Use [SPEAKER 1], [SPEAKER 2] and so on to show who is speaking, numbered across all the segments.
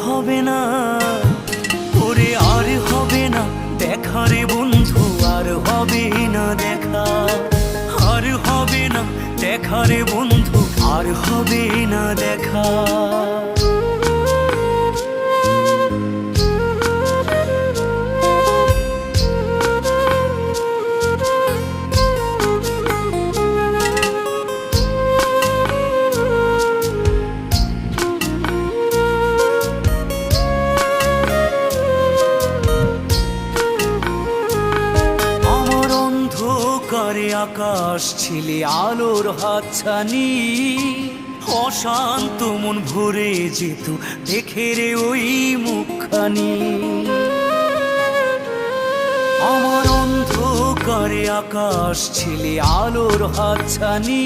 [SPEAKER 1] হবে না, ওরে আর হবে না দেখা রে বন্ধু, আর হবে না দেখা, আর হবে না দেখা রে বন্ধু, আর হবে না দেখা। অন্ধকারে আকাশ ছিলে আলোর হাতছানি, অশান্ত মন ভরে যেত দেখে রে ওই মুখখানি। আমার অন্ধকারে আকাশ ছিলে আলোর হাতছানি,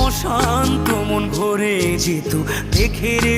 [SPEAKER 1] অশান্ত মন ভরে যেত দেখে রে